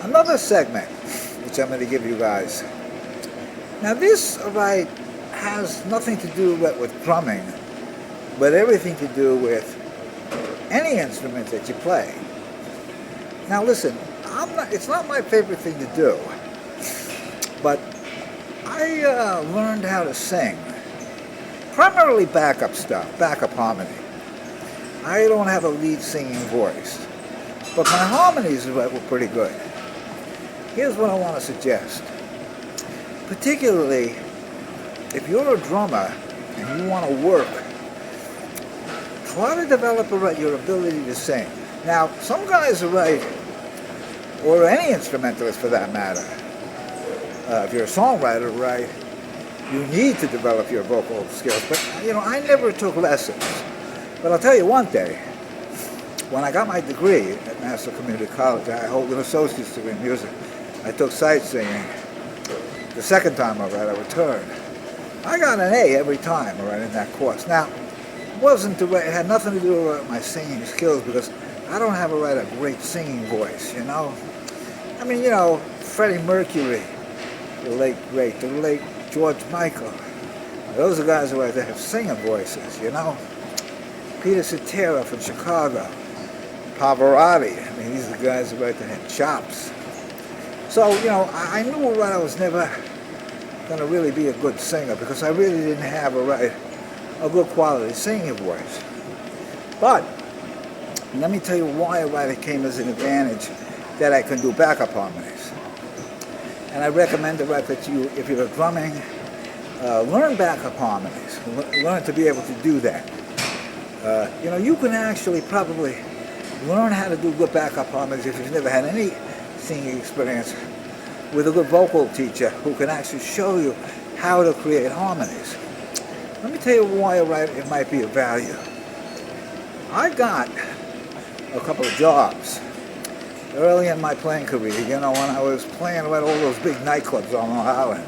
another segment which I'm going to give you guys. Now this, right, has nothing to do with drumming, but everything to do with any instrument that you play. Now listen, it's not my favorite thing to do, but I learned how to sing, primarily backup stuff, backup harmony. I don't have a lead singing voice, but my harmonies were pretty good. Here's what I want to suggest. Particularly, if you're a drummer and you want to work, try to develop your ability to sing. Now, some guys are right, or any instrumentalist for that matter. If you're a songwriter, right, you need to develop your vocal skills. But, I never took lessons. But I'll tell you one thing. When I got my degree at Nassau Community College, I hold an associate's degree in music. I took sight singing. The second time I returned. I got an A every time, in that course. Now, it had nothing to do with my singing skills because I don't have a great singing voice, I mean, Freddie Mercury, the late George Michael. Those are guys who have singing voices, Peter Cetera from Chicago, Pavarotti. I mean, these are the guys who had chops. So, I knew I was never going to really be a good singer because I really didn't have a good quality singing voice. But let me tell you why it came as an advantage that I can do backup harmonies. And I recommend that you, if you're drumming, learn backup harmonies. Learn to be able to do that. You can actually probably learn how to do good backup harmonies if you've never had any singing experience with a good vocal teacher who can actually show you how to create harmonies. Let me tell you why it might be of value. I got a couple of jobs early in my playing career, when I was playing all those big nightclubs on Long Island.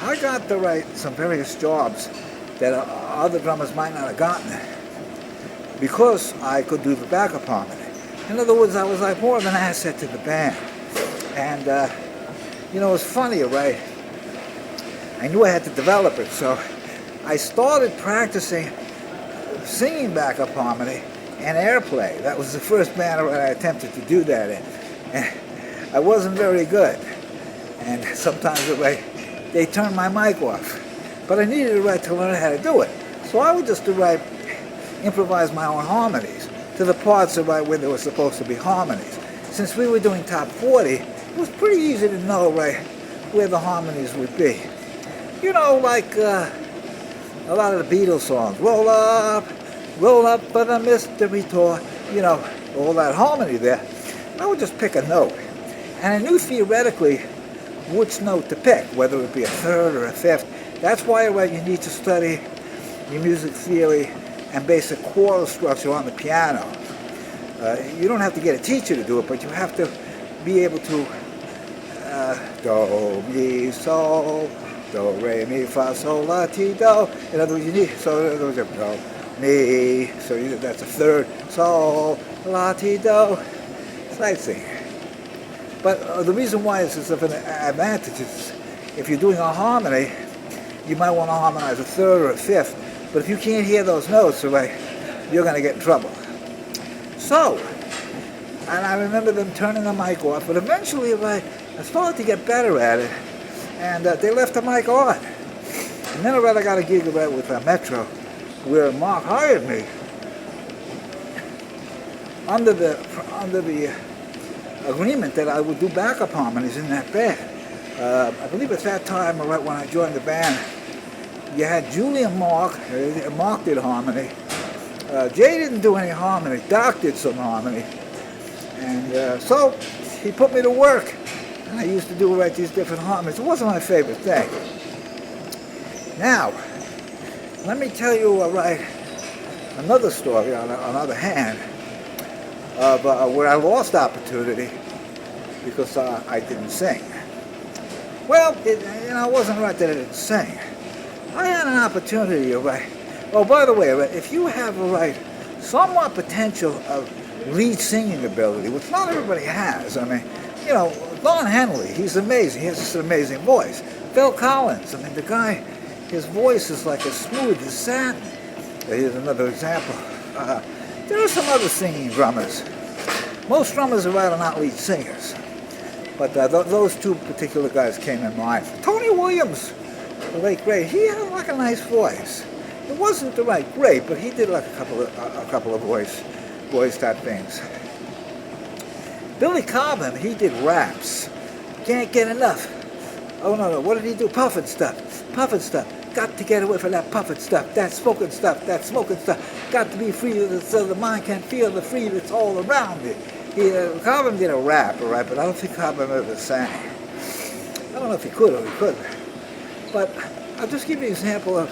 I got some various jobs that other drummers might not have gotten because I could do the backup harmony. In other words, I was more of an asset to the band. And, it was funny, right? I knew I had to develop it, so I started practicing singing backup harmony and airplay. That was the first band I attempted to do that in. And I wasn't very good. And sometimes they turned my mic off. But I needed to learn how to do it. So I would just improvise my own harmonies to the parts where there were supposed to be harmonies. Since we were doing top 40, it was pretty easy to know where the harmonies would be. Like a lot of the Beatles songs. Roll up for the mystery tour. All that harmony there. I would just pick a note. And I knew theoretically which note to pick, whether it be a third or a fifth. That's why you need to study your music theory and basic chord structure on the piano. You don't have to get a teacher to do it, but you have to be able to do, mi, sol, do, re, mi, fa, sol, la, ti, do. In other words, you need, do, mi, so that's a third, sol, la, ti, do. Sight singing. But the reason why this is of an advantage is if you're doing a harmony, you might want to harmonize a third or a fifth, but if you can't hear those notes, you're going to get in trouble. So, and I remember them turning the mic off, but eventually I started to get better at it, and they left the mic on. And then I got a gig with Metro, where Mark hired me under the agreement that I would do backup harmonies in that band. I believe at that time, when I joined the band, you had Julie and Mark. Mark did harmony. Jay didn't do any harmony. Doc did some harmony. And so he put me to work. And I used to do these different harmonies. It wasn't my favorite thing. Now, let me tell you another story on the other hand of where I lost opportunity because I didn't sing. Well, it wasn't right that I didn't sing. I had an opportunity, Oh, by the way, if you have somewhat potential of lead singing ability, which not everybody has. I mean, you know, Don Henley, he's amazing. He has just an amazing voice. Phil Collins, I mean, the guy, his voice is like as smooth as satin. Here's another example. There are some other singing drummers. Most drummers are not lead singers. But those two particular guys came in mind. Tony Williams, the late great, he had like a nice voice. It wasn't the right great, but he did like a couple of voice type things. Billy Cobham, he did raps. Can't get enough. Oh no, what did he do? Puffin' stuff. Puffin' stuff. Got to get away from that puffin' stuff. That smoking stuff. That smoking stuff. Got to be free so the mind can feel the freedom that's all around it. Cobham did a rap, all right, but I don't think Cobham ever sang. I don't know if he could or he couldn't. But I'll just give you an example of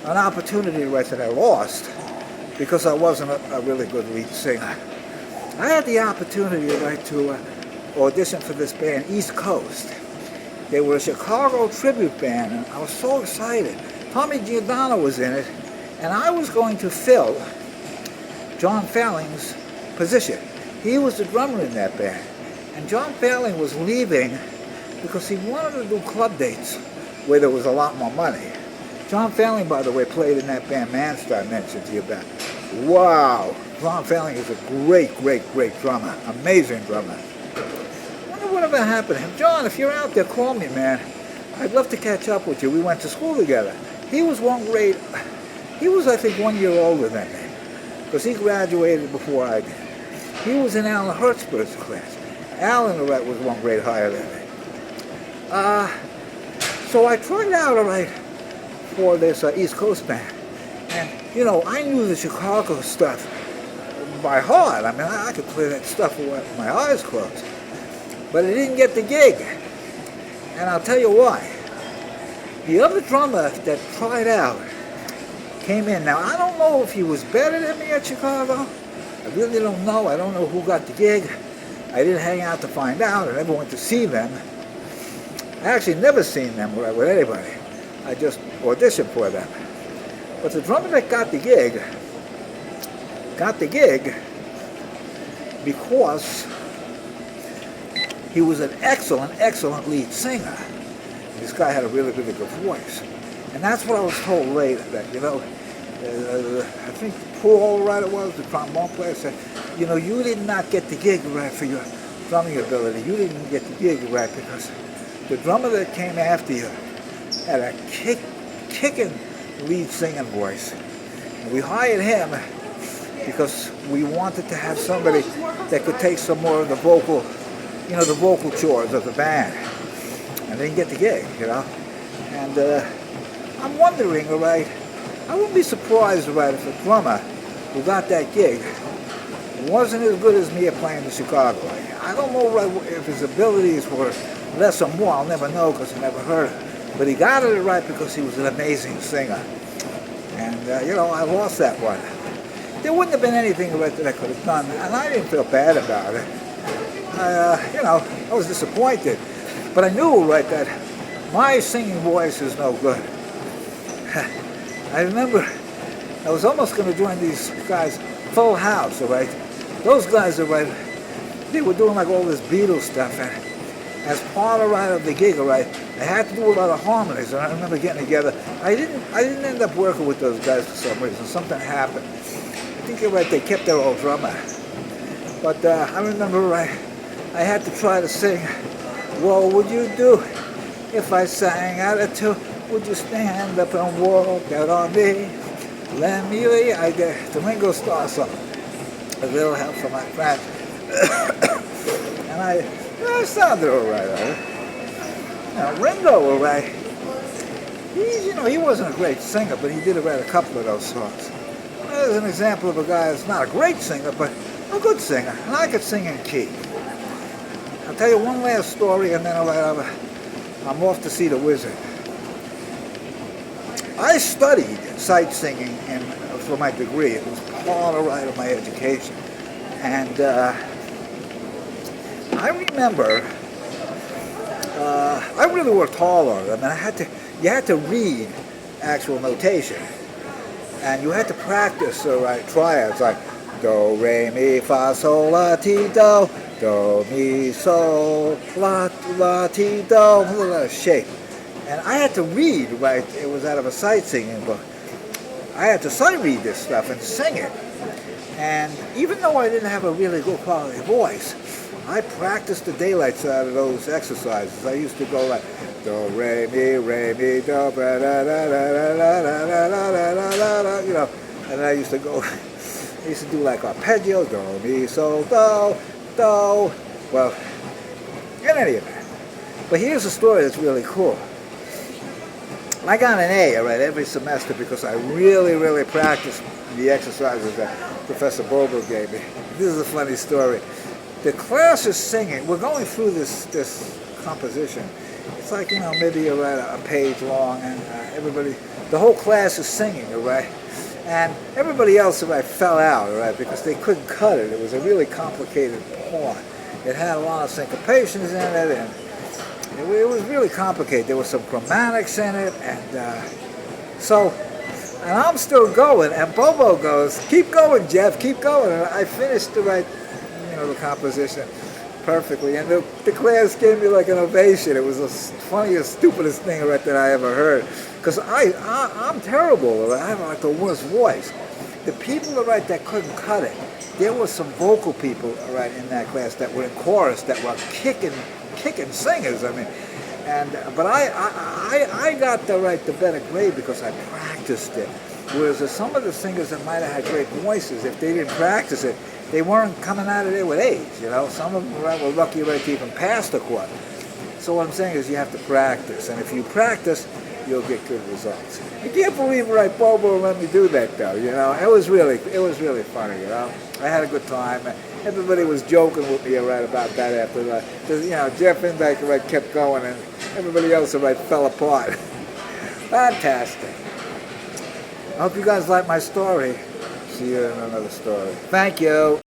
an opportunity right that I lost because I wasn't a really good lead singer. I had the opportunity right to audition for this band, East Coast. They were a Chicago tribute band, and I was so excited. Tommy Giordano was in it, and I was going to fill John Falling's position. He was the drummer in that band, and John Falling was leaving because he wanted to do club dates where there was a lot more money. John Falling, by the way, played in that band Manster I mentioned to you about. Wow! John Falling is a great, great, great drummer. Amazing drummer. I wonder whatever happened to him. John, if you're out there, call me, man. I'd love to catch up with you. We went to school together. He was I think 1 year older than me, because he graduated before I did. He was in Alan Hertzberg's class. Alan, all right, was 1 grade higher than me. So I tried out, all right, for this East Coast band. And, you know, I knew the Chicago stuff by heart. I mean, I could play that stuff with my eyes closed. But I didn't get the gig. And I'll tell you why. The other drummer that tried out came in. Now, I don't know if he was better than me at Chicago. I really don't know. I don't know who got the gig. I didn't hang out to find out. I never went to see them. I actually never seen them with anybody. I just auditioned for them. But the drummer that got the gig because he was an excellent, excellent lead singer. This guy had a really, really good voice. And that's what I was told later, that, you know, I think Paul, right, it was, the trombone player, said, you know, you did not get the gig right for your drumming ability. You didn't get the gig right because the drummer that came after you had a kicking lead singing voice. And we hired him because we wanted to have somebody that could take some more of the vocal, you know, the vocal chores of the band. And they didn't get the gig, you know. And I'm wondering, all right, I wouldn't be surprised, all right, if a drummer who got that gig wasn't as good as me at playing in Chicago. I don't know, right, if his abilities were less or more. I'll never know because I never heard it. But he got it right because he was an amazing singer. And, you know, I lost that one. There wouldn't have been anything right that I could have done, and I didn't feel bad about it. You know, I was disappointed. But I knew, right, that my singing voice is no good. I remember I was almost going to join these guys, Full House, all right? Those guys, all right, they were doing like all this Beatles stuff, and as part, all right, of the gig, all right, I had to do a lot of harmonies, and I remember getting together. I didn't end up working with those guys for some reason. Something happened. I think you're right, they kept their old drummer. But I remember, right, I had to try to sing, what would you do if I sang out of tune? Would you stand up and walk out on me? Let me lead. I did the Ringo Starr song. A little help from my friend. And I sounded all right. Now, Ringo, all right, he wasn't a great singer, but he did write a couple of those songs. There's an example of a guy that's not a great singer, but a good singer, and I could sing in key. I'll tell you one last story, and then I'm off to see the Wizard. I studied sight singing for my degree. It was part of my education. And I remember, I really worked hard on it. I mean, you had to read actual notation. And you had to practice, triads like do, re, mi, fa, sol, la, ti, do, do, mi, sol, la, la, ti, do, shape. And I had to read, right? It was out of a sight singing book. I had to sight read this stuff and sing it. And even though I didn't have a really good quality voice, I practiced the daylights out of those exercises. I used to go like do, re, mi, do, ba, da, da, da, da, da, da, da, da, da, da, you know. And I used to go, I used to do like arpeggios, do, mi, sol, do, do. Well, in any event. But here's a story that's really cool. I got an A, all right, every semester because I really, really practiced the exercises that Professor Bobo gave me. This is a funny story. The class is singing. We're going through this composition. It's like, you know, maybe you're right, a page long, and everybody, the whole class is singing, all right? And everybody else, all right, fell out, all right, because they couldn't cut it. It was a really complicated poem. It had a lot of syncopations in it, and it was really complicated. There was some chromatics in it, and and I'm still going, and Bobo goes, "Keep going, Jeff, keep going." And I finished the composition perfectly, and the class gave me like an ovation. It was the funniest, stupidest thing right that I ever heard, because I'm terrible. Right? I have like the worst voice. The people right that couldn't cut it, there were some vocal people right in that class that were in chorus that were kicking singers. I mean, but I got the better grade because I practiced it. Whereas some of the singers that might have had great voices, if they didn't practice it, they weren't coming out of there with age. You know, some of them were lucky right to even pass the course. So what I'm saying is you have to practice, and if you practice, you'll get good results. I can't believe Bobo let me do that though. You know, it was really funny. You know, I had a good time. Everybody was joking with me about that after that. You know, Jeff Inbaker kept going, and everybody else fell apart. Fantastic. I hope you guys like my story. See you in another story. Thank you.